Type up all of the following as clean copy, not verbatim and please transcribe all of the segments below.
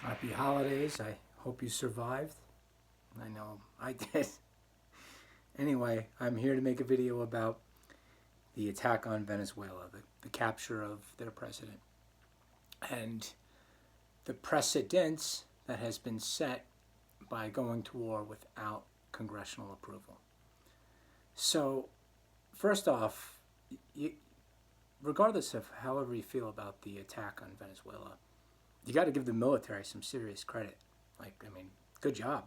Happy holidays. I hope you survived. I know I did. Anyway, I'm here to make a video about the attack on Venezuela, the capture of their president, and the precedence that has been set by going to war without congressional approval. So, first off, you, regardless of however you feel about the attack on Venezuela, you got to give the military some serious credit. Good job.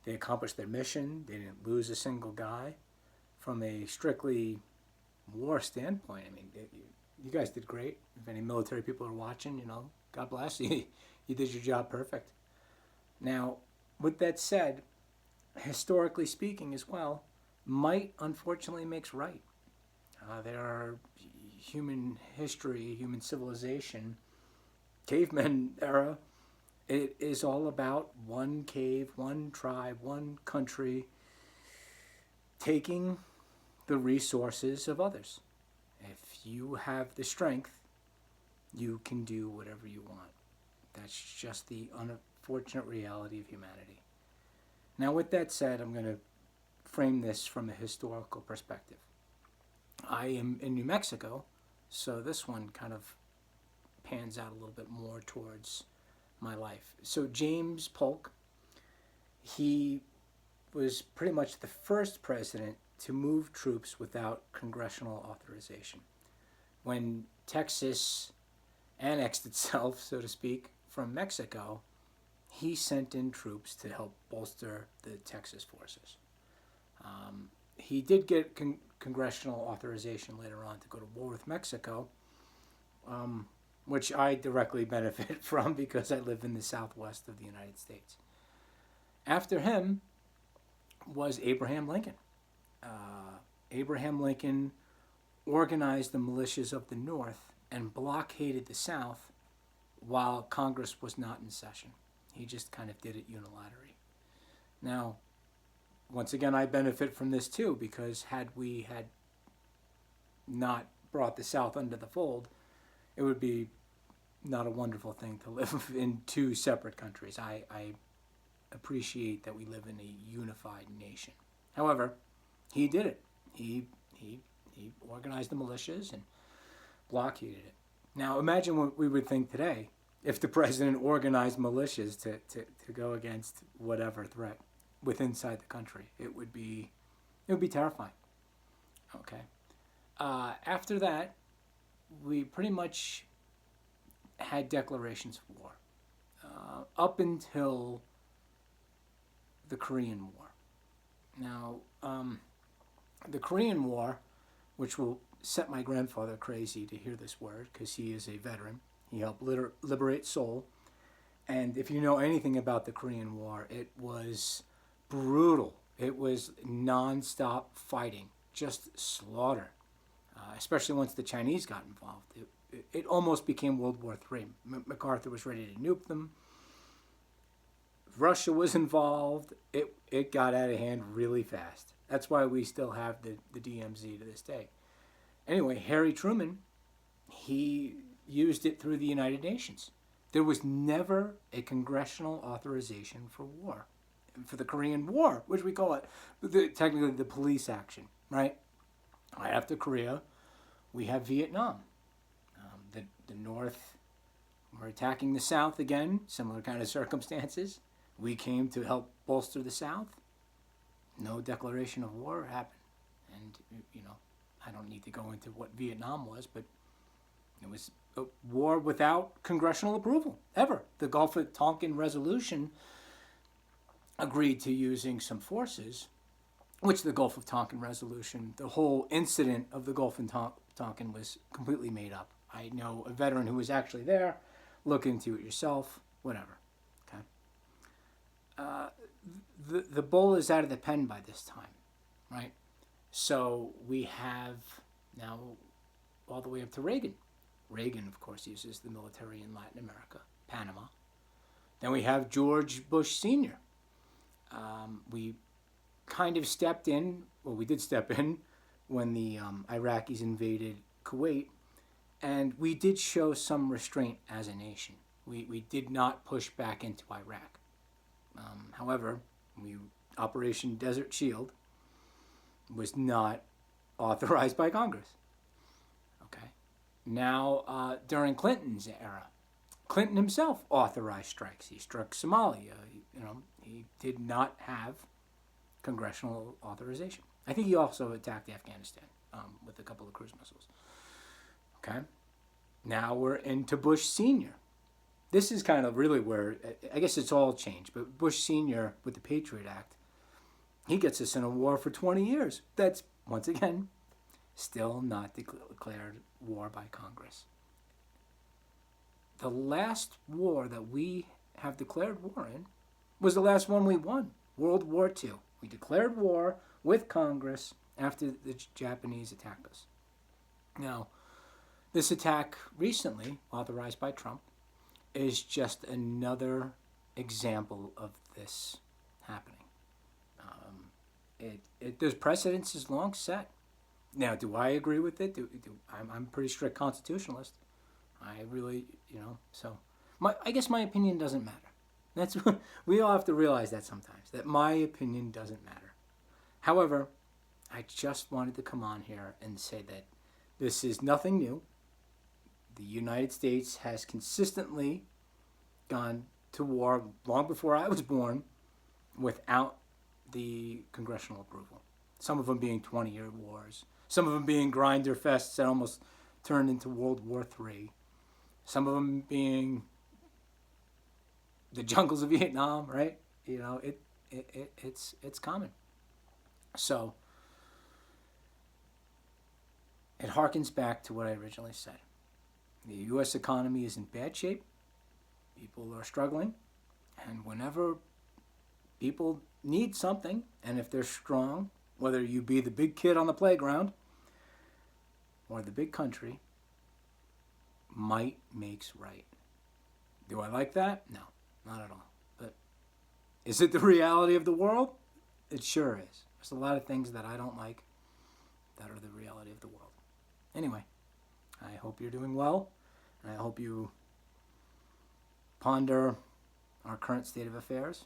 They accomplished their mission. They didn't lose a single guy. From a strictly war standpoint, you guys did great. If any military people are watching, God bless you. You did your job perfect. Now, with that said, historically speaking as well, might unfortunately makes right. There are human history, human civilization, caveman era. It is all about one cave, one tribe, one country taking the resources of others. If you have the strength, you can do whatever you want. That's just the unfortunate reality of humanity. Now, with that said, I'm going to frame this from a historical perspective. I am in New Mexico, so this one kind of pans out a little bit more towards my life. So James Polk, he was pretty much the first president to move troops without congressional authorization. When Texas annexed itself, so to speak, from Mexico, he sent in troops to help bolster the Texas forces. He did get congressional authorization later on to go to war with Mexico, which I directly benefit from because I live in the southwest of the United States. After him was Abraham Lincoln. Abraham Lincoln organized the militias of the North and blockaded the South while Congress was not in session. He just kind of did it unilaterally. Now, once again, I benefit from this too, because had we had not brought the South under the fold, it would be not a wonderful thing to live in two separate countries. I appreciate that we live in a unified nation. However, he did it. He organized the militias and blockaded it. Now, imagine what we would think today if the president organized militias to go against whatever threat within inside the country. It would be terrifying. Okay. After that, we pretty much had declarations of war up until the Korean War. Now, the Korean War, which will set my grandfather crazy to hear this word because he is a veteran. He helped liberate Seoul. And if you know anything about the Korean War, it was brutal. It was non-stop fighting, just slaughter, especially once the Chinese got involved. It almost became World War III. MacArthur was ready to nuke them. Russia was involved. It got out of hand really fast. That's why we still have the DMZ to this day. Anyway, Harry Truman, he used it through the United Nations. There was never a congressional authorization for war, for the Korean War, which we call it technically the police action, right? After Korea, we have Vietnam. The North were attacking the South again, similar kind of circumstances. We came to help bolster the South. No declaration of war happened. And, I don't need to go into what Vietnam was, but it was a war without congressional approval, ever. The Gulf of Tonkin Resolution agreed to using some forces, which the Gulf of Tonkin Resolution, the whole incident of the Gulf of Tonkin was completely made up. I know a veteran who was actually there. Look into it yourself, whatever. Okay. The bull is out of the pen by this time, right? So we have now all the way up to Reagan. Reagan, of course, uses the military in Latin America, Panama. Then we have George Bush Sr. We kind of stepped in, well, we did step in when the Iraqis invaded Kuwait, and we did show some restraint as a nation. We did not push back into Iraq. However, Operation Desert Shield was not authorized by Congress. Okay. Now, during Clinton's era, Clinton himself authorized strikes. He struck Somalia. He did not have congressional authorization. I think he also attacked Afghanistan with a couple of cruise missiles. Okay. Now we're into Bush Sr. This is kind of really where, I guess it's all changed, but Bush Sr. with the Patriot Act, he gets us in a war for 20 years. That's, once again, still not declared war by Congress. The last war that we have declared war in was the last one we won, World War II. We declared war with Congress after the Japanese attacked us. Now, this attack recently, authorized by Trump, is just another example of this happening. There's precedence is long set. Now, do I agree with it? I'm a pretty strict constitutionalist. I really, so I guess my opinion doesn't matter. That's what we all have to realize that sometimes, that my opinion doesn't matter. However, I just wanted to come on here and say that this is nothing new. The United States has consistently gone to war long before I was born without the congressional approval. Some of them being 20-year wars. Some of them being grinder fests that almost turned into World War III. Some of them being the jungles of Vietnam, right? It's common. So it harkens back to what I originally said. The U.S. economy is in bad shape. People are struggling. And whenever people need something, and if they're strong, whether you be the big kid on the playground or the big country, might makes right. Do I like that? No, not at all. But is it the reality of the world? It sure is. There's a lot of things that I don't like that are the reality of the world. Anyway, I hope you're doing well, and I hope you ponder our current state of affairs,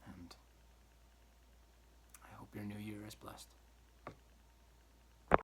and I hope your new year is blessed.